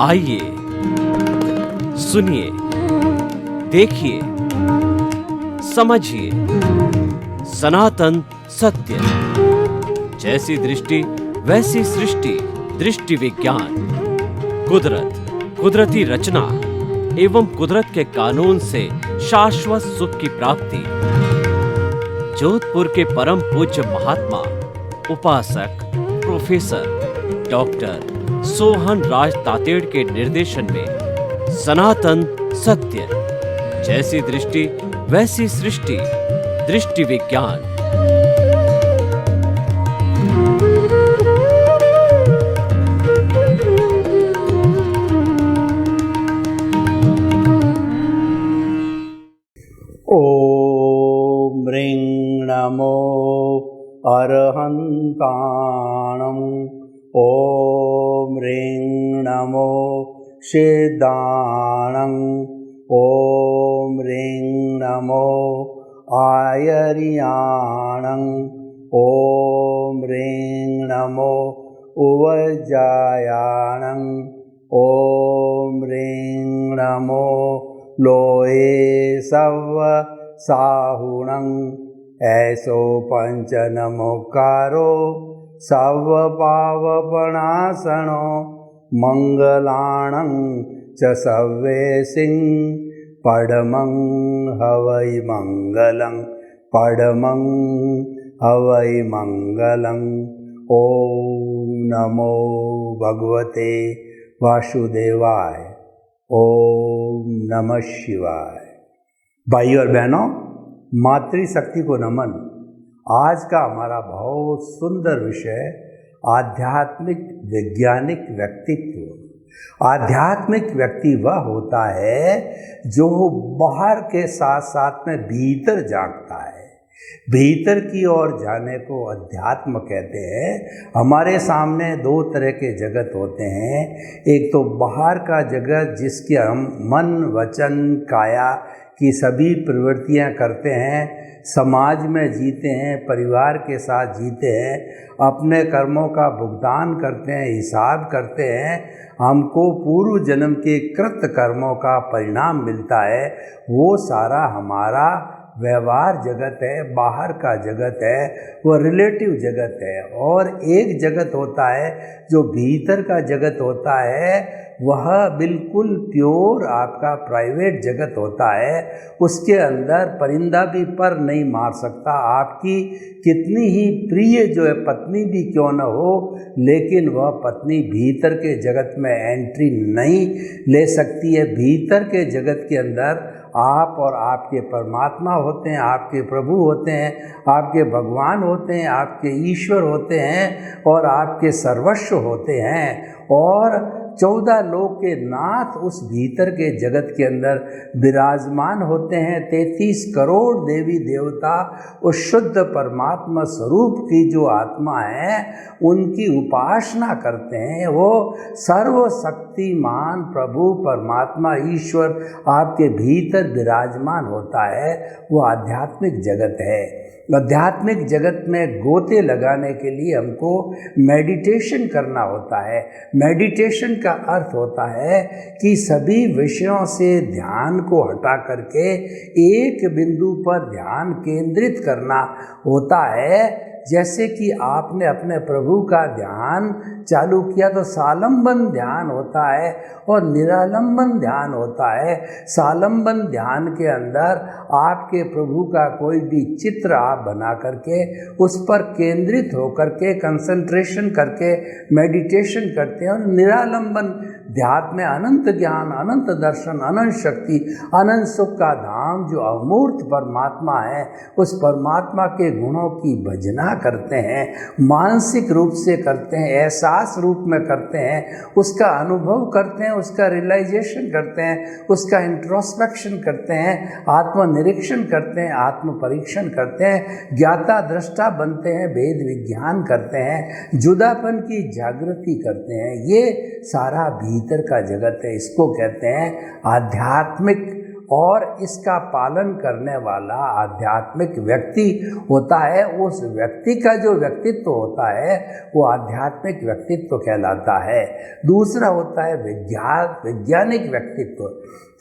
आइए सुनिए, देखिए, समझिए सनातन सत्य। जैसी दृष्टि वैसी सृष्टि, दृष्टि विज्ञान। कुदरत, कुदरती रचना एवं कुदरत के कानून से शाश्वत सुख की प्राप्ति। जोधपुर के परम पूज्य महात्मा उपासक प्रोफेसर डॉक्टर सोहन राज तातेड़ के निर्देशन में सनातन सत्य। जैसी दृष्टि वैसी सृष्टि, दृष्टि विज्ञान। ओम ह्रीं नमो अरहन्ताणं। ओम ह्रीं नमो सिद्धाणं। ओम ह्रीं नमो आयर्याणं। ओम ह्रीं नमो उवज्जायाणं। ओम ह्रीं नमो लोये सव्व साहुणं। ऐसो पंच नमोकारो सव्व पावपणासनो। मंगलाणं च सव्वेसिं पडमं हवै मंगलं। पडमं हवै मंगलं। ओम नमो भगवते वासुदेवाय। ओम नमः शिवाय। भाइयों और बहनों, मातृशक्ति को नमन। आज का हमारा बहुत सुंदर विषय आध्यात्मिक वैज्ञानिक व्यक्तित्व। आध्यात्मिक व्यक्ति वह होता है जो बाहर के साथ साथ में भीतर झांकता है। भीतर की ओर जाने को अध्यात्म कहते हैं। हमारे सामने दो तरह के जगत होते हैं। एक तो बाहर का जगत जिसके हम मन वचन काया की सभी प्रवृत्तियां करते हैं, समाज में जीते हैं, परिवार के साथ जीते हैं, अपने कर्मों का भुगतान करते हैं, हिसाब करते हैं, हमको पूर्व जन्म के कृत कर्मों का परिणाम मिलता है। वो सारा हमारा व्यवहार जगत है, बाहर का जगत है, वो रिलेटिव जगत है। और एक जगत होता है जो भीतर का जगत होता है, वह बिल्कुल प्योर आपका प्राइवेट जगत होता है। उसके अंदर परिंदा भी पर नहीं मार सकता। आपकी कितनी ही प्रिय जो है पत्नी भी क्यों न हो, लेकिन वह पत्नी भीतर के जगत में एंट्री नहीं ले सकती है। भीतर के जगत के अंदर आप और आपके परमात्मा होते हैं, आपके प्रभु होते हैं, आपके भगवान होते हैं, आपके ईश्वर होते हैं और आपके सर्वस्व होते हैं। और 14 लोक के नाथ उस भीतर के जगत के अंदर विराजमान होते हैं। 33 करोड़ देवी देवता उस शुद्ध परमात्मा स्वरूप की जो आत्मा है उनकी उपासना करते हैं। वो सर्वशक्तिमान प्रभु परमात्मा ईश्वर आपके भीतर विराजमान होता है। वो आध्यात्मिक जगत है। आध्यात्मिक जगत में गोते लगाने के लिए हमको मेडिटेशन करना होता है। मेडिटेशन का अर्थ होता है कि सभी विषयों से ध्यान को हटा करके एक बिंदु पर ध्यान केंद्रित करना होता है। जैसे कि आपने अपने प्रभु का ध्यान चालू किया तो सालंबन ध्यान होता है और निरालंबन ध्यान होता है। सालंबन ध्यान के अंदर आपके प्रभु का कोई भी चित्र आप बना करके उस पर केंद्रित होकर के कंसंट्रेशन करके मेडिटेशन करते हैं। और निरालंबन ध्यान में अनंत ज्ञान, अनंत दर्शन, अनंत शक्ति, अनंत सुख का धाम जो अमूर्त परमात्मा है, उस परमात्मा के गुणों की भजना करते हैं, मानसिक रूप से करते हैं, एहसास रूप में करते हैं, उसका अनुभव करते हैं, उसका रियलाइजेशन करते हैं, उसका इंट्रोस्पेक्शन करते हैं, आत्मनिरीक्षण करते हैं, आत्म परीक्षण करते हैं, ज्ञाता दृष्टा बनते हैं, भेद विज्ञान करते हैं, जुदापन की जागृति करते हैं। ये सारा भीतर का जगत है। इसको कहते हैं आध्यात्मिक और इसका पालन करने वाला आध्यात्मिक व्यक्ति होता है। उस व्यक्ति का जो व्यक्तित्व होता है वो आध्यात्मिक व्यक्तित्व कहलाता है। दूसरा होता है वैज्ञानिक व्यक्तित्व।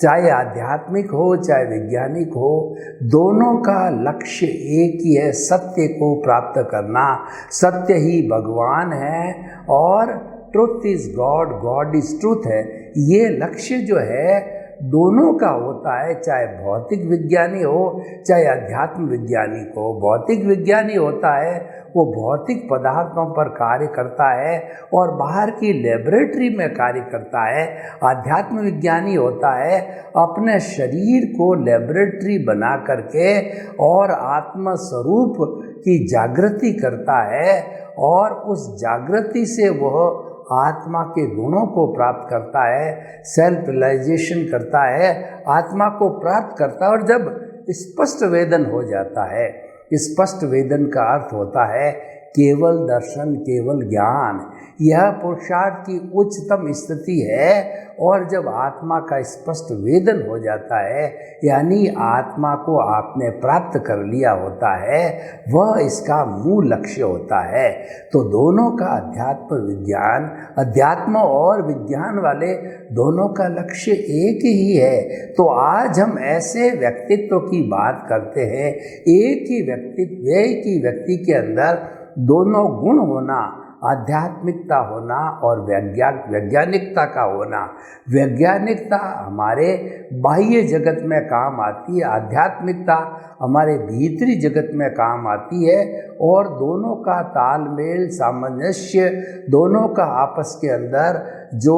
चाहे आध्यात्मिक हो चाहे वैज्ञानिक हो, दोनों का लक्ष्य एक ही है, सत्य को प्राप्त करना। सत्य ही भगवान है और truth is God, God is truth है। ये लक्ष्य जो है दोनों का होता है, चाहे भौतिक विज्ञानी हो चाहे अध्यात्म विज्ञानी हो। भौतिक विज्ञानी होता है वो भौतिक पदार्थों पर कार्य करता है और बाहर की लेबोरेटरी में कार्य करता है। आध्यात्म विज्ञानी होता है अपने शरीर को लेबोरेटरी बना करके और आत्म स्वरूप की जागृति करता है और उस जागृति से वह आत्मा के गुणों को प्राप्त करता है, सेल्फ रियलाइजेशन करता है, आत्मा को प्राप्त करता है। और जब स्पष्ट वेदन हो जाता है, स्पष्ट वेदन का अर्थ होता है केवल दर्शन, केवल ज्ञान। यह पुरुषार्थ की उच्चतम स्थिति है। और जब आत्मा का स्पष्ट वेदन हो जाता है, यानी आत्मा को आपने प्राप्त कर लिया होता है, वह इसका मूल लक्ष्य होता है। तो दोनों का अध्यात्म और विज्ञान वाले दोनों का लक्ष्य एक ही है। तो आज हम ऐसे व्यक्तित्व की बात करते हैं, एक ही व्यक्ति के अंदर दोनों गुण होना, आध्यात्मिकता होना और वैज्ञानिकता का होना। वैज्ञानिकता हमारे बाह्य जगत में काम आती है, आध्यात्मिकता हमारे भीतरी जगत में काम आती है। और दोनों का तालमेल, सामंजस्य, दोनों का आपस के अंदर जो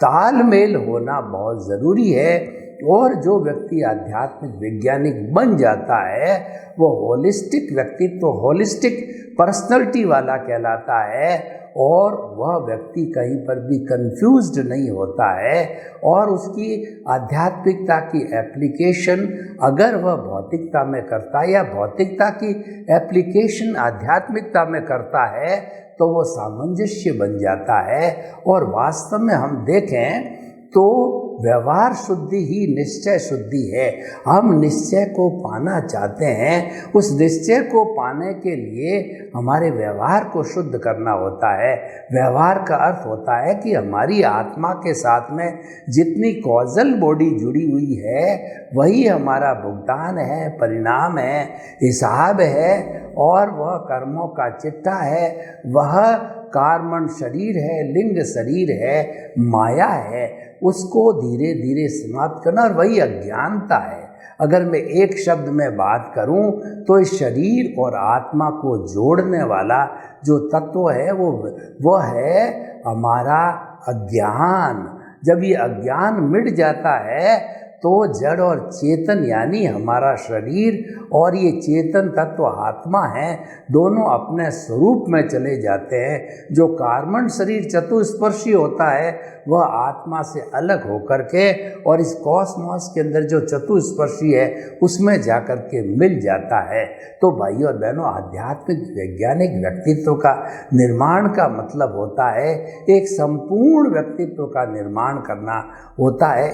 तालमेल होना बहुत ज़रूरी है। और जो व्यक्ति आध्यात्मिक वैज्ञानिक बन जाता है वो होलिस्टिक व्यक्तित्व, होलिस्टिक पर्सनैलिटी वाला कहलाता है। और वह व्यक्ति कहीं पर भी कंफ्यूज्ड नहीं होता है और उसकी आध्यात्मिकता की एप्लीकेशन अगर वह भौतिकता में करता है या भौतिकता की एप्लीकेशन आध्यात्मिकता में करता है तो वो सामंजस्य बन जाता है। और वास्तव में हम देखें तो व्यवहार शुद्धि ही निश्चय शुद्धि है। हम निश्चय को पाना चाहते हैं, उस निश्चय को पाने के लिए हमारे व्यवहार को शुद्ध करना होता है। व्यवहार का अर्थ होता है कि हमारी आत्मा के साथ में जितनी कॉजल बॉडी जुड़ी हुई है वही हमारा भुगतान है, परिणाम है, हिसाब है और वह कर्मों का चिट्ठा है। वह कार्मण शरीर है, लिंग शरीर है, माया है, उसको धीरे धीरे समाप्त करना। और वही अज्ञानता है। अगर मैं एक शब्द में बात करूं तो इस शरीर और आत्मा को जोड़ने वाला जो तत्व है वो है हमारा अज्ञान। जब ये अज्ञान मिट जाता है तो जड़ और चेतन यानी हमारा शरीर और ये चेतन तत्व आत्मा है, दोनों अपने स्वरूप में चले जाते हैं। जो कार्मण शरीर चतुस्पर्शी होता है वह आत्मा से अलग होकर के और इस कॉस्मोस के अंदर जो चतुस्पर्शी है उसमें जाकर के मिल जाता है। तो भाइयों और बहनों, आध्यात्मिक वैज्ञानिक व्यक्तित्व का निर्माण का मतलब होता है एक संपूर्ण व्यक्तित्व का निर्माण करना होता है।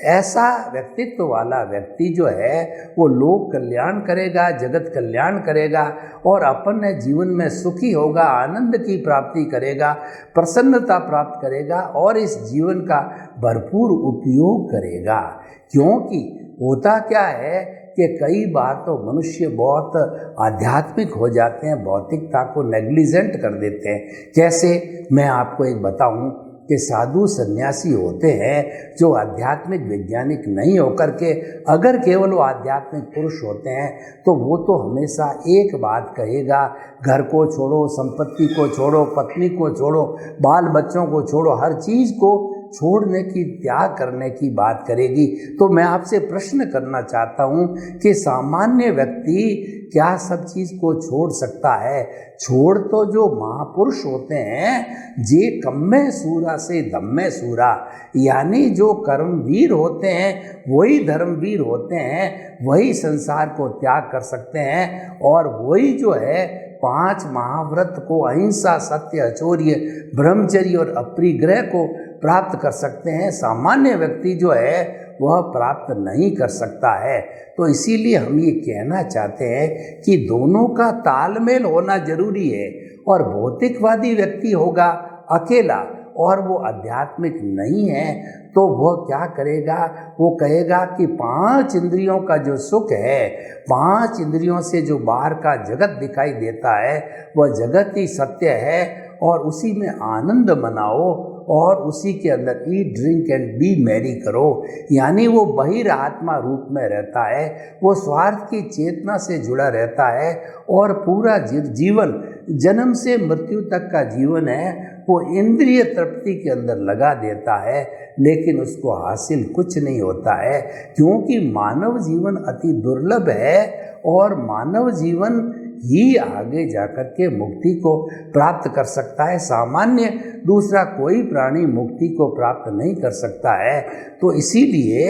ऐसा व्यक्तित्व वाला व्यक्ति जो है वो लोक कल्याण करेगा, जगत कल्याण करेगा और अपने जीवन में सुखी होगा, आनंद की प्राप्ति करेगा, प्रसन्नता प्राप्त करेगा और इस जीवन का भरपूर उपयोग करेगा। क्योंकि होता क्या है कि कई बार तो मनुष्य बहुत आध्यात्मिक हो जाते हैं, भौतिकता को नेग्लिजेंट कर देते हैं। कैसे, मैं आपको एक बताऊं कि साधु सन्यासी होते हैं जो आध्यात्मिक वैज्ञानिक नहीं होकर के अगर केवल वो आध्यात्मिक पुरुष होते हैं तो वो तो हमेशा एक बात कहेगा, घर को छोड़ो, संपत्ति को छोड़ो, पत्नी को छोड़ो, बाल बच्चों को छोड़ो, हर चीज़ को छोड़ने की, त्याग करने की बात करेगी। तो मैं आपसे प्रश्न करना चाहता हूँ कि सामान्य व्यक्ति क्या सब चीज़ को छोड़ सकता है? छोड़ तो जो महापुरुष होते हैं, जे कम्मे सूरा से धम्मे सूरा, यानी जो कर्मवीर होते हैं वही धर्मवीर होते हैं, वही संसार को त्याग कर सकते हैं और वही जो है 5 महाव्रत को, अहिंसा, सत्य, अचौर्य, ब्रह्मचर्य और अपरिग्रह को प्राप्त कर सकते हैं, सामान्य व्यक्ति जो है वह प्राप्त नहीं कर सकता है। तो इसीलिए हम ये कहना चाहते हैं कि दोनों का तालमेल होना जरूरी है। और भौतिकवादी व्यक्ति होगा अकेला और वो आध्यात्मिक नहीं है तो वह क्या करेगा, वो कहेगा कि 5 इंद्रियों का जो सुख है, 5 इंद्रियों से जो बाहर का जगत दिखाई देता है वह जगत ही सत्य है और उसी में आनंद मनाओ और उसी के अंदर eat drink and B Mary करो। यानी वो बहिरात्मा रूप में रहता है, वो स्वार्थ की चेतना से जुड़ा रहता है और पूरा जीवन जन्म से मृत्यु तक का जीवन है वो इंद्रिय तृप्ति के अंदर लगा देता है, लेकिन उसको हासिल कुछ नहीं होता है, क्योंकि मानव जीवन अति दुर्लभ है और मानव जीवन ही आगे जाकर के मुक्ति को प्राप्त कर सकता है। सामान्य दूसरा कोई प्राणी मुक्ति को प्राप्त नहीं कर सकता है। तो इसीलिए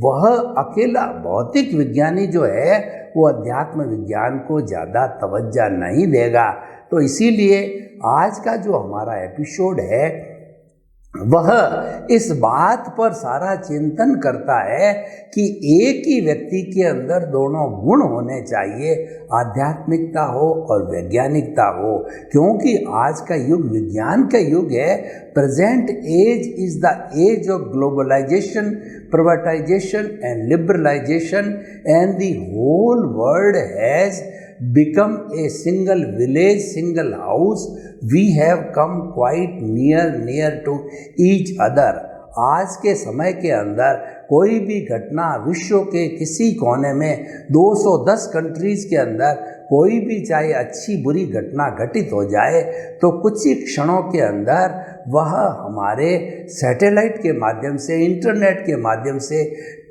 वह अकेला भौतिक विज्ञानी जो है वो अध्यात्म विज्ञान को ज़्यादा तवज्जो नहीं देगा। तो इसीलिए आज का जो हमारा एपिसोड है वह इस बात पर सारा चिंतन करता है कि एक ही व्यक्ति के अंदर दोनों गुण होने चाहिए, आध्यात्मिकता हो और वैज्ञानिकता हो, क्योंकि आज का युग विज्ञान का युग है। Present age is the age of globalisation, privatization and liberalization, and the whole world has become a single village, single house. We have come quite near to each other. आज के समय के अंदर कोई भी घटना विश्व के किसी कोने में 210 कंट्रीज के अंदर कोई भी चाहे अच्छी बुरी घटना घटित हो जाए तो कुछ ही क्षणों के अंदर वह हमारे सैटेलाइट के माध्यम से, इंटरनेट के माध्यम से,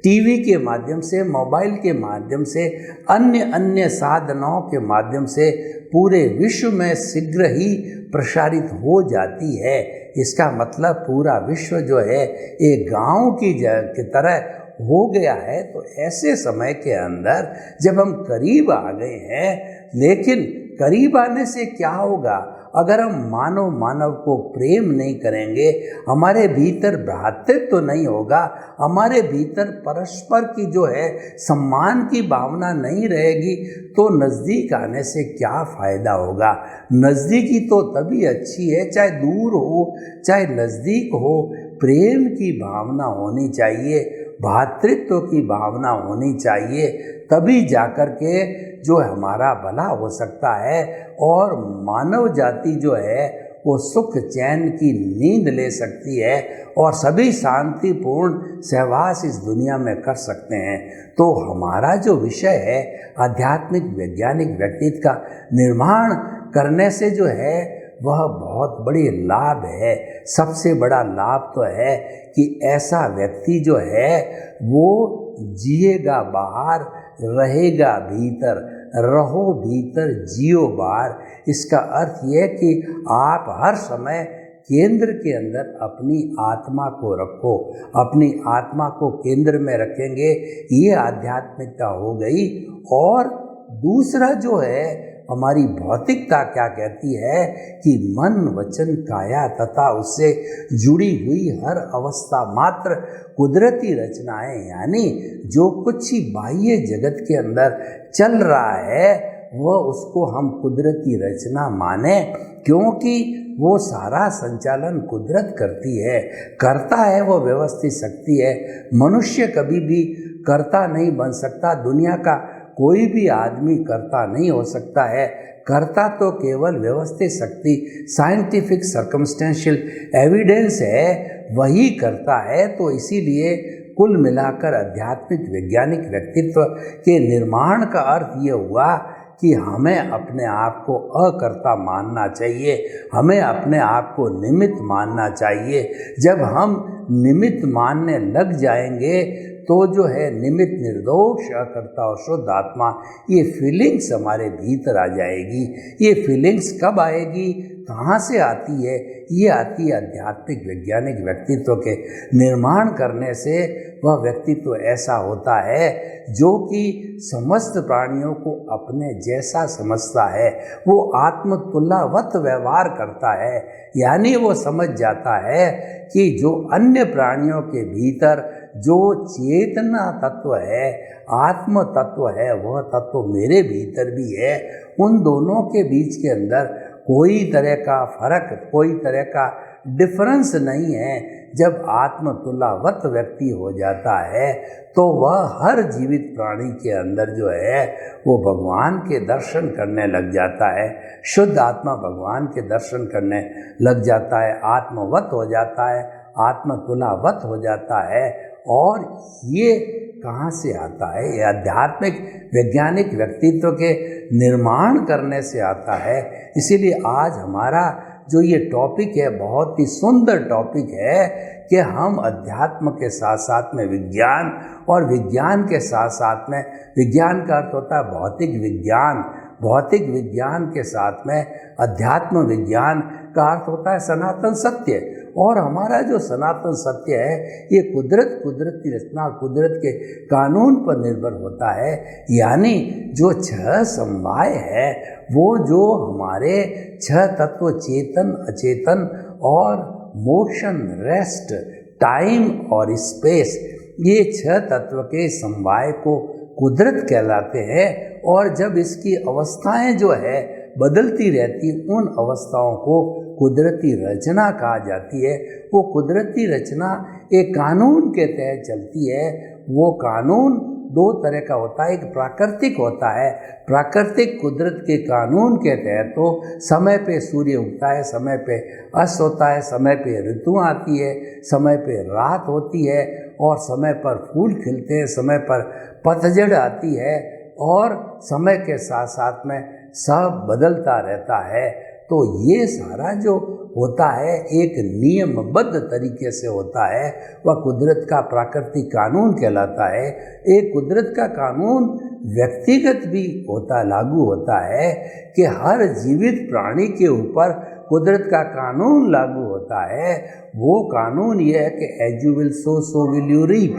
टीवी के माध्यम से, मोबाइल के माध्यम से, अन्य साधनों के माध्यम से पूरे विश्व में शीघ्र ही प्रसारित हो जाती है। इसका मतलब पूरा विश्व जो है एक गांव की तरह हो गया है। तो ऐसे समय के अंदर जब हम करीब आ गए हैं, लेकिन करीब आने से क्या होगा अगर हम मानव को प्रेम नहीं करेंगे, हमारे भीतर भ्रातृत्व तो नहीं होगा, हमारे भीतर परस्पर की जो है सम्मान की भावना नहीं रहेगी, तो नज़दीक आने से क्या फ़ायदा होगा। नज़दीकी तो तभी अच्छी है, चाहे दूर हो चाहे नज़दीक हो, प्रेम की भावना होनी चाहिए, भ्रातृत्व की भावना होनी चाहिए, तभी जाकर के जो हमारा भला हो सकता है और मानव जाति जो है वो सुख चैन की नींद ले सकती है और सभी शांतिपूर्ण सहवास इस दुनिया में कर सकते हैं। तो हमारा जो विषय है आध्यात्मिक वैज्ञानिक व्यक्तित्व का निर्माण करने से जो है वह बहुत बड़ी लाभ है। सबसे बड़ा लाभ तो है कि ऐसा व्यक्ति जो है वो जिएगा बाहर, रहेगा भीतर, रहो भीतर जियो बाहर। इसका अर्थ यह कि आप हर समय केंद्र के अंदर अपनी आत्मा को रखो, अपनी आत्मा को केंद्र में रखेंगे, ये आध्यात्मिकता हो गई। और दूसरा जो है हमारी भौतिकता क्या कहती है कि मन वचन काया तथा उससे जुड़ी हुई हर अवस्था मात्र कुदरती रचनाएं, यानी जो कुछ ही बाह्य जगत के अंदर चल रहा है वह उसको हम कुदरती रचना माने, क्योंकि वो सारा संचालन कुदरत करती है, करता है वो व्यवस्थित शक्ति है। मनुष्य कभी भी कर्ता नहीं बन सकता, दुनिया का कोई भी आदमी कर्ता नहीं हो सकता है। कर्ता तो केवल व्यवस्थित शक्ति, साइंटिफिक सर्कमस्टेंशियल एविडेंस है, वही करता है। तो इसीलिए कुल मिलाकर आध्यात्मिक वैज्ञानिक व्यक्तित्व के निर्माण का अर्थ ये हुआ कि हमें अपने आप को अकर्ता मानना चाहिए, हमें अपने आप को निमित्त मानना चाहिए। जब हम निमित्त मानने लग जाएंगे तो जो है निमित्त निर्दोष अकर्ता और शुद्ध आत्मा, ये फीलिंग्स हमारे भीतर आ जाएगी। ये फीलिंग्स कब आएगी, कहाँ से आती है? ये आती है आध्यात्मिक वैज्ञानिक व्यक्तित्व के निर्माण करने से। वह व्यक्तित्व ऐसा होता है जो कि समस्त प्राणियों को अपने जैसा समझता है, वो आत्मतुल्यवत व्यवहार करता है। यानी वो समझ जाता है कि जो अन्य प्राणियों के भीतर जो चेतना तत्व है, आत्म तत्व है, वह तत्व मेरे भीतर भी है। उन दोनों के बीच के अंदर कोई तरह का फर्क, कोई तरह का डिफरेंस नहीं है। जब आत्मतुल्यवत व्यक्ति हो जाता है तो वह हर जीवित प्राणी के अंदर जो है वो भगवान के दर्शन करने लग जाता है, शुद्ध आत्मा भगवान के दर्शन करने लग जाता है, आत्मवत हो जाता है, आत्मतुल्यवत हो जाता है। और ये कहाँ से आता है? ये आध्यात्मिक वैज्ञानिक व्यक्तित्व के निर्माण करने से आता है। इसीलिए आज हमारा जो ये टॉपिक है बहुत ही सुंदर टॉपिक है कि हम अध्यात्म के साथ साथ में विज्ञान, और विज्ञान के साथ साथ में, विज्ञान का अर्थ होता है भौतिक विज्ञान, भौतिक विज्ञान के साथ में अध्यात्म विज्ञान का अर्थ होता है सनातन सत्य। और हमारा जो सनातन सत्य है ये कुदरत की रचना, कुदरत के कानून पर निर्भर होता है। यानी जो 6 समवाय है, वो जो हमारे 6 तत्व चेतन, अचेतन और मोशन, रेस्ट, टाइम और स्पेस, ये 6 तत्व के समवाय को कुदरत कहलाते हैं। और जब इसकी अवस्थाएं जो है बदलती रहती, उन अवस्थाओं को कुदरती रचना कहा जाती है। वो कुदरती रचना एक कानून के तहत चलती है। वो कानून 2 तरह का होता है, एक प्राकृतिक होता है। प्राकृतिक कुदरत के कानून के तहत तो समय पे सूर्य उगता है, समय पे अस्त होता है, समय पे ऋतु आती है, समय पे रात होती है, और समय पर फूल खिलते हैं, समय पर पतझड़ आती है, और समय के साथ साथ में सब बदलता रहता है। तो ये सारा जो होता है एक नियमबद्ध तरीके से होता है, वह कुदरत का प्राकृतिक कानून कहलाता है। एक कुदरत का कानून व्यक्तिगत भी होता, लागू होता है कि हर जीवित प्राणी के ऊपर कुदरत का कानून लागू होता है। वो कानून ये है कि as you will sow so will you reap,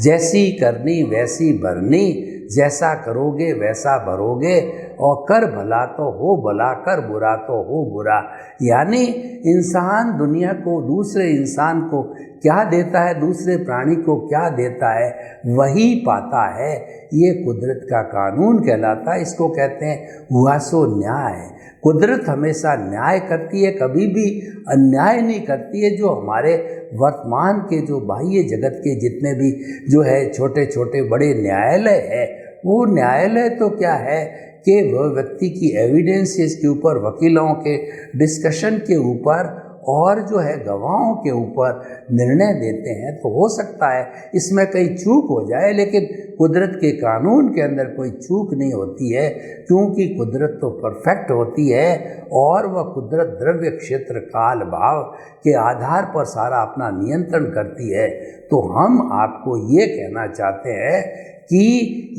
जैसी करनी वैसी भरनी, जैसा करोगे वैसा भरोगे, और कर भला तो हो भला, कर बुरा तो हो बुरा। यानी इंसान दुनिया को, दूसरे इंसान को क्या देता है, दूसरे प्राणी को क्या देता है, वही पाता है। ये कुदरत का कानून कहलाता है। इसको कहते हैं हुआ सो न्याय। कुदरत हमेशा न्याय करती है, कभी भी अन्याय नहीं करती है। जो हमारे वर्तमान के जो बाह्य जगत के जितने भी जो है छोटे छोटे बड़े न्यायालय है, वो न्यायालय तो क्या है कि वह व्यक्ति की एविडेंसेस के ऊपर, वकीलों के डिस्कशन के ऊपर और जो है गवाहों के ऊपर निर्णय देते हैं। तो हो सकता है इसमें कहीं चूक हो जाए, लेकिन कुदरत के कानून के अंदर कोई चूक नहीं होती है, क्योंकि कुदरत तो परफेक्ट होती है। और वह कुदरत द्रव्य, क्षेत्र, काल, भाव के आधार पर सारा अपना नियंत्रण करती है। तो हम आपको ये कहना चाहते हैं कि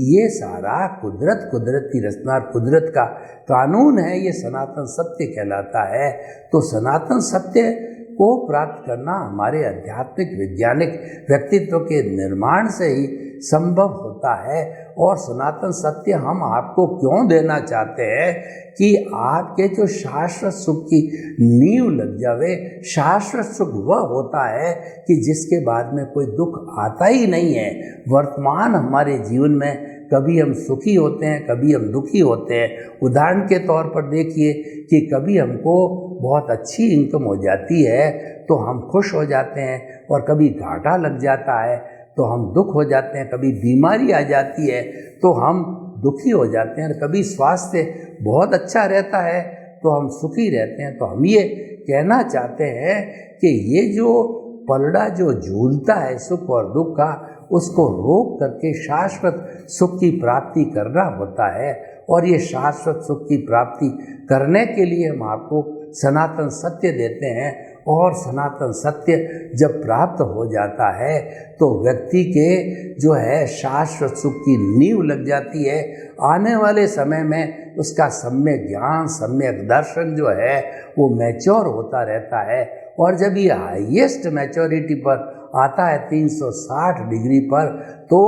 ये सारा कुदरत, कुदरत की रचना, कुदरत का कानून है, ये सनातन सत्य कहलाता है। तो सनातन सत्य को प्राप्त करना हमारे आध्यात्मिक वैज्ञानिक व्यक्तित्व के निर्माण से ही संभव होता है। और सनातन सत्य हम आपको क्यों देना चाहते हैं कि आपके जो शाश्वत सुख की नींव लग जावे। शाश्वत सुख वह होता है कि जिसके बाद में कोई दुख आता ही नहीं है। वर्तमान हमारे जीवन में कभी हम सुखी होते हैं, कभी हम दुखी होते हैं। उदाहरण के तौर पर देखिए कि कभी हमको बहुत अच्छी इनकम हो जाती है तो हम खुश हो जाते हैं, और कभी घाटा लग जाता है तो हम दुख हो जाते हैं। कभी बीमारी आ जाती है तो हम दुखी हो जाते हैं, और कभी स्वास्थ्य बहुत अच्छा रहता है तो हम सुखी रहते हैं। तो हम ये कहना चाहते हैं कि ये जो पलड़ा जो झूलता है सुख और दुख का, उसको रोक करके शाश्वत सुख की प्राप्ति करना होता है। और ये शाश्वत सुख की प्राप्ति करने के लिए हम आपको सनातन सत्य देते हैं। और सनातन सत्य जब प्राप्त हो जाता है तो व्यक्ति के जो है शाश्वत सुख की नींव लग जाती है। आने वाले समय में उसका सम्यक ज्ञान, सम्यक दर्शन जो है वो मैच्योर होता रहता है। और जब ये हाईएस्ट मैच्योरिटी पर आता है 360 डिग्री पर, तो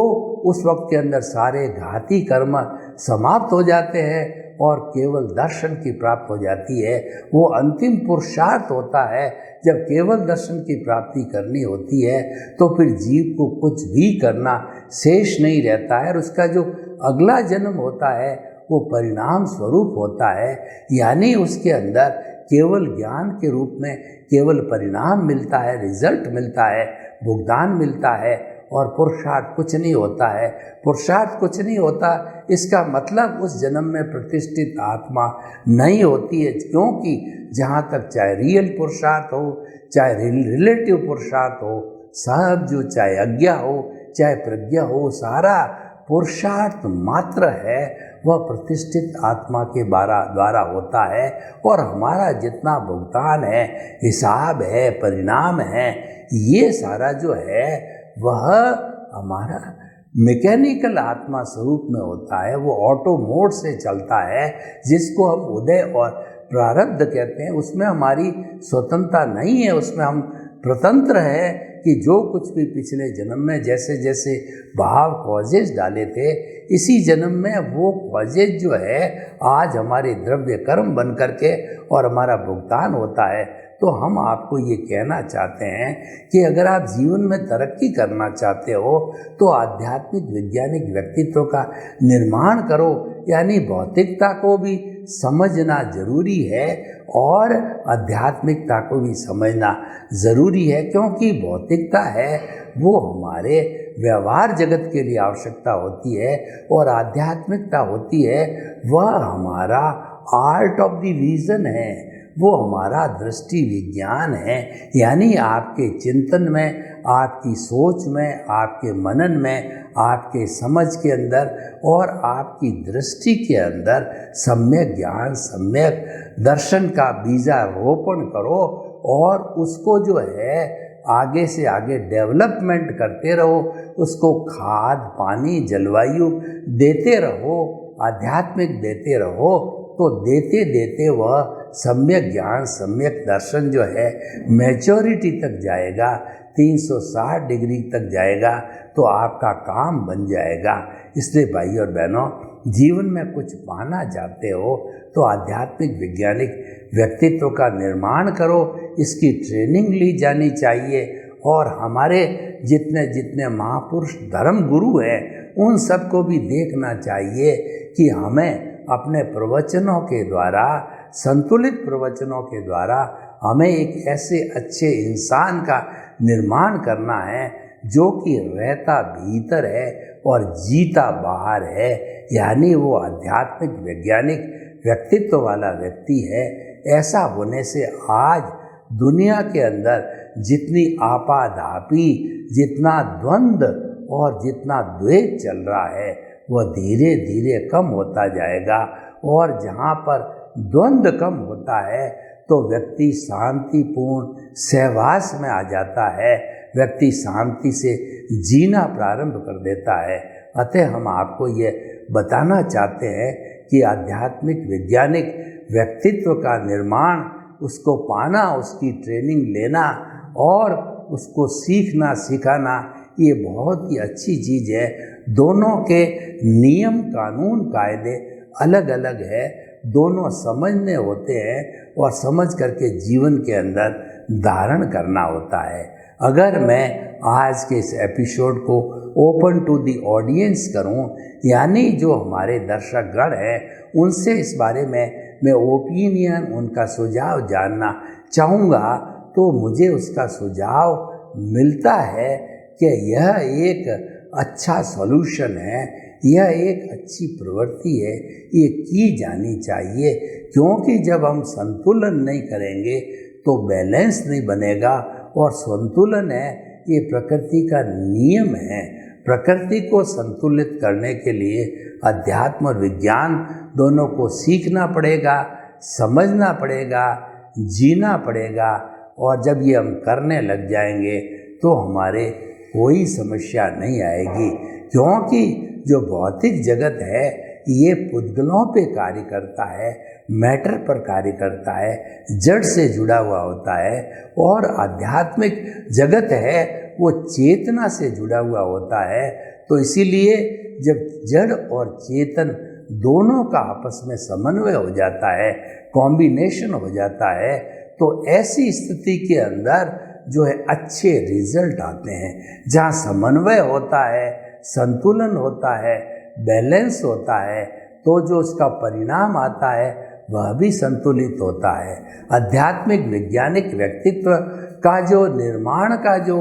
उस वक्त के अंदर सारे घाती कर्म समाप्त हो जाते हैं और केवल दर्शन की प्राप्त हो जाती है। वो अंतिम पुरुषार्थ होता है। जब केवल दर्शन की प्राप्ति करनी होती है तो फिर जीव को कुछ भी करना शेष नहीं रहता है, और उसका जो अगला जन्म होता है वो परिणाम स्वरूप होता है। यानी उसके अंदर केवल ज्ञान के रूप में केवल परिणाम मिलता है, रिजल्ट मिलता है, भुगतान मिलता है, और पुरुषार्थ कुछ नहीं होता है। पुरुषार्थ कुछ नहीं होता, इसका मतलब उस जन्म में प्रतिष्ठित आत्मा नहीं होती है, क्योंकि जहाँ तक चाहे रियल पुरुषार्थ हो, चाहे रिलेटिव पुरुषार्थ हो, सब जो चाहे अज्ञा हो चाहे प्रज्ञा हो, सारा पुरुषार्थ मात्र है वह प्रतिष्ठित आत्मा के द्वारा होता है। और हमारा जितना भुगतान है, हिसाब है, परिणाम है, ये सारा जो है वह हमारा मैकेनिकल आत्मा स्वरूप में होता है। वो ऑटो मोड से चलता है, जिसको हम उदय और प्रारब्ध कहते हैं। उसमें हमारी स्वतंत्रता नहीं है, उसमें हम स्वतंत्र है कि जो कुछ भी पिछले जन्म में जैसे जैसे भाव कॉजेज डाले थे, इसी जन्म में वो कॉजेज जो है आज हमारे द्रव्य कर्म बन करके और हमारा भुगतान होता है। तो हम आपको ये कहना चाहते हैं कि अगर आप जीवन में तरक्की करना चाहते हो तो आध्यात्मिक वैज्ञानिक व्यक्तित्व का निर्माण करो। यानी भौतिकता को भी समझना जरूरी है और आध्यात्मिकता को भी समझना ज़रूरी है, क्योंकि भौतिकता है वो हमारे व्यवहार जगत के लिए आवश्यकता होती है, और आध्यात्मिकता होती है वह हमारा आर्ट ऑफ द विजन है, वो हमारा दृष्टि विज्ञान है। यानी आपके चिंतन में, आपकी सोच में, आपके मनन में, आपके समझ के अंदर और आपकी दृष्टि के अंदर सम्यक ज्ञान, सम्यक दर्शन का बीजारोपण करो और उसको जो है आगे से आगे डेवलपमेंट करते रहो, उसको खाद, पानी, जलवायु देते रहो, आध्यात्मिक देते रहो, तो देते देते वह सम्यक ज्ञान, सम्यक दर्शन जो है मैच्योरिटी तक जाएगा, 360 डिग्री तक जाएगा, तो आपका काम बन जाएगा। इसलिए भाई और बहनों, जीवन में कुछ पाना चाहते हो तो आध्यात्मिक वैज्ञानिक व्यक्तित्व का निर्माण करो, इसकी ट्रेनिंग ली जानी चाहिए। और हमारे जितने जितने महापुरुष धर्म गुरु हैं उन सबको भी देखना चाहिए कि हमें अपने प्रवचनों के द्वारा, संतुलित प्रवचनों के द्वारा हमें एक ऐसे अच्छे इंसान का निर्माण करना है जो कि रहता भीतर है और जीता बाहर है। यानी वो आध्यात्मिक वैज्ञानिक व्यक्तित्व वाला व्यक्ति है। ऐसा होने से आज दुनिया के अंदर जितनी आपाधापी, जितना द्वंद्व और जितना द्वेष चल रहा है वह धीरे धीरे कम होता जाएगा। और जहाँ पर द्वंद्व कम होता है तो व्यक्ति शांतिपूर्ण सहवास में आ जाता है, व्यक्ति शांति से जीना प्रारंभ कर देता है। अतः हम आपको ये बताना चाहते हैं कि आध्यात्मिक वैज्ञानिक व्यक्तित्व का निर्माण, उसको पाना, उसकी ट्रेनिंग लेना और उसको सीखना सिखाना, ये बहुत ही अच्छी चीज़ है। दोनों के नियम, कानून, कायदे अलग अलग है, दोनों समझने होते हैं और समझ करके जीवन के अंदर धारण करना होता है। अगर मैं आज के इस एपिसोड को ओपन टू दी ऑडियंस करूं, यानी जो हमारे दर्शक गण हैं उनसे इस बारे में मैं ओपिनियन, उनका सुझाव जानना चाहूँगा, तो मुझे उसका सुझाव मिलता है कि यह एक अच्छा सॉल्यूशन है, यह एक अच्छी प्रवृत्ति है, ये की जानी चाहिए। क्योंकि जब हम संतुलन नहीं करेंगे तो बैलेंस नहीं बनेगा, और संतुलन है ये प्रकृति का नियम है। प्रकृति को संतुलित करने के लिए अध्यात्म और विज्ञान दोनों को सीखना पड़ेगा, समझना पड़ेगा, जीना पड़ेगा। और जब ये हम करने लग जाएंगे तो हमारे कोई समस्या नहीं आएगी, क्योंकि जो भौतिक जगत है ये पुद्गलों पे कार्य करता है, मैटर पर कार्य करता है, जड़ से जुड़ा हुआ होता है। और आध्यात्मिक जगत है वो चेतना से जुड़ा हुआ होता है। तो इसीलिए जब जड़ और चेतन दोनों का आपस में समन्वय हो जाता है, कॉम्बिनेशन हो जाता है, तो ऐसी स्थिति के अंदर जो है अच्छे रिजल्ट आते हैं। जहाँ समन्वय होता है, संतुलन होता है, बैलेंस होता है, तो जो उसका परिणाम आता है वह भी संतुलित होता है। आध्यात्मिक वैज्ञानिक व्यक्तित्व का जो निर्माण का जो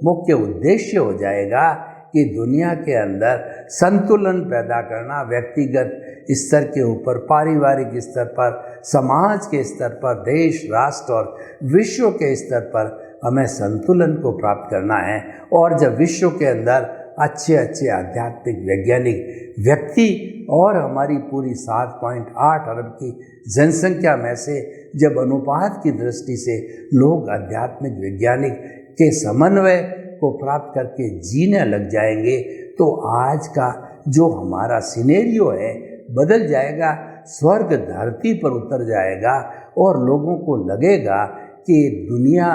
मुख्य उद्देश्य हो जाएगा कि दुनिया के अंदर संतुलन पैदा करना, व्यक्तिगत स्तर के ऊपर, पारिवारिक स्तर पर, समाज के स्तर पर, देश, राष्ट्र और विश्व के स्तर पर हमें संतुलन को प्राप्त करना है। और जब विश्व के अंदर अच्छे अच्छे आध्यात्मिक वैज्ञानिक व्यक्ति और हमारी पूरी 7.8 अरब की जनसंख्या में से जब अनुपात की दृष्टि से लोग आध्यात्मिक वैज्ञानिक के समन्वय को प्राप्त करके जीने लग जाएंगे, तो आज का जो हमारा सिनेरियो है बदल जाएगा, स्वर्ग धरती पर उतर जाएगा और लोगों को लगेगा कि दुनिया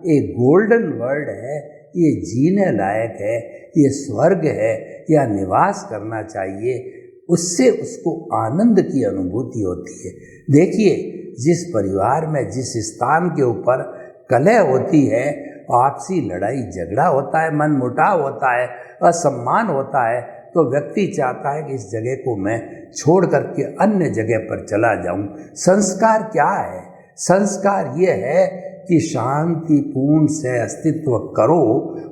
एक गोल्डन वर्ल्ड है, ये जीने लायक है, ये स्वर्ग है, या निवास करना चाहिए। उससे उसको आनंद की अनुभूति होती है। देखिए, जिस परिवार में जिस स्थान के ऊपर कलह होती है, आपसी लड़ाई झगड़ा होता है, मनमुटाव होता है, असम्मान होता है, तो व्यक्ति चाहता है कि इस जगह को मैं छोड़ करके अन्य जगह पर चला जाऊं। संस्कार क्या है? संस्कार ये है कि शांतिपूर्ण से अस्तित्व करो,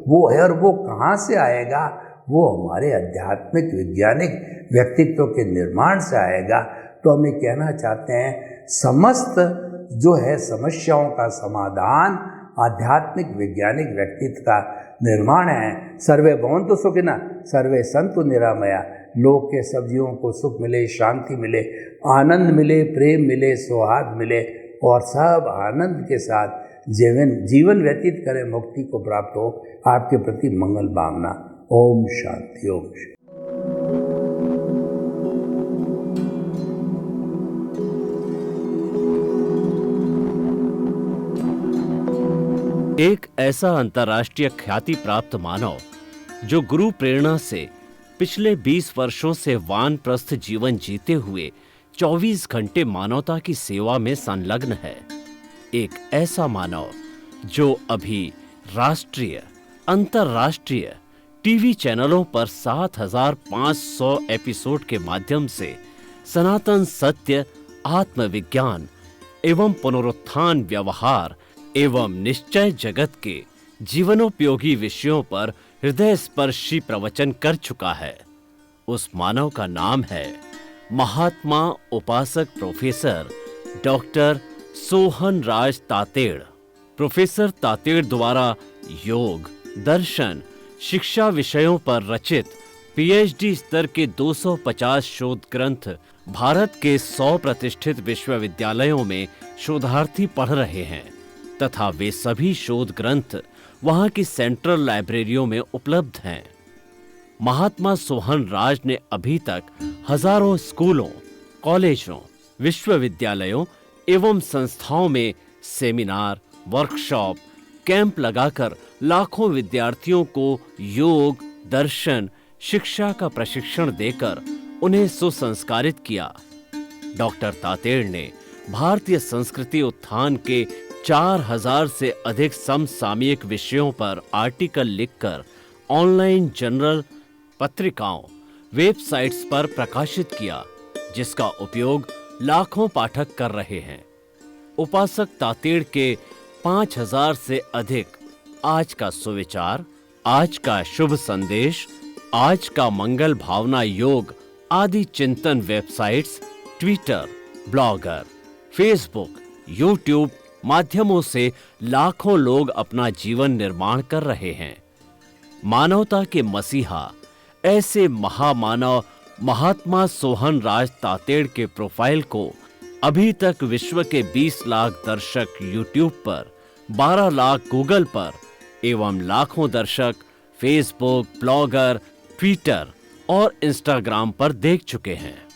वो है। और वो कहाँ से आएगा? वो हमारे आध्यात्मिक वैज्ञानिक व्यक्तित्व के निर्माण से आएगा। तो हम ये कहना चाहते हैं, समस्त जो है समस्याओं का समाधान आध्यात्मिक वैज्ञानिक व्यक्तित्व का निर्माण है। सर्वे भवन्तु सुखिनः, सर्वे सन्तु निरामया। लोक के सब जीवों को सुख मिले, शांति मिले, आनंद मिले, प्रेम मिले, सौहार्द मिले और सब आनंद के साथ जीवन व्यतीत करें, मुक्ति को प्राप्त हो। आपके प्रति मंगल भावना। ओम शांति। ओम शांति। एक ऐसा अंतर्राष्ट्रीय ख्याति प्राप्त मानव जो गुरु प्रेरणा से पिछले 20 वर्षों से वानप्रस्थ जीवन जीते हुए 24 घंटे मानवता की सेवा में संलग्न है। एक ऐसा मानव जो अभी राष्ट्रीय, अंतर्राष्ट्रीय टीवी चैनलों पर 7,500 एपिसोड के माध्यम से सनातन सत्य, आत्मविज्ञान एवं पुनरुत्थान, व्यवहार एवं निश्चय जगत के जीवनोपयोगी विषयों पर हृदय स्पर्शी प्रवचन कर चुका है। उस मानव का नाम है महात्मा उपासक प्रोफेसर डॉक्टर सोहन राज तातेड़। प्रोफेसर तातेड़ द्वारा योग, दर्शन, शिक्षा विषयों पर रचित पीएचडी स्तर के 250 शोध ग्रंथ भारत के 100 प्रतिष्ठित विश्वविद्यालयों में शोधार्थी पढ़ रहे हैं तथा वे सभी शोध ग्रंथ वहां की सेंट्रल लाइब्रेरियों में उपलब्ध हैं। महात्मा सोहन राज ने अभी तक हजारों स्कूलों, कॉलेजों, विश्वविद्यालयों एवं संस्थाओं में सेमिनार, वर्कशॉप, कैंप लगाकर लाखों विद्यार्थियों को योग, दर्शन, शिक्षा का प्रशिक्षण देकर उन्हें सुसंस्कारित किया। डॉक्टर तातेड़ ने भारतीय संस्कृति उत्थान के 4000 से अधिक समसामयिक विषयों पर आर्टिकल लिखकर ऑनलाइन जर्नल, पत्रिकाओं, वेबसाइट्स पर प्रकाशित किया, जिसका उपयोग लाखों पाठक कर रहे हैं। उपासक तातेड़ के 5000 से अधिक आज का सुविचार, आज का शुभ संदेश, आज का मंगल भावना योग आदि चिंतन websites, Twitter, blogger, Facebook, YouTube माध्यमों से लाखों लोग अपना जीवन निर्माण कर रहे हैं। मानवता के मसीहा ऐसे महामानव महात्मा सोहन राज तातेड़ के प्रोफाइल को अभी तक विश्व के 20 लाख दर्शक यूट्यूब पर, 12 लाख गूगल पर एवं लाखों दर्शक फेसबुक, ब्लॉगर, ट्विटर और इंस्टाग्राम पर देख चुके हैं।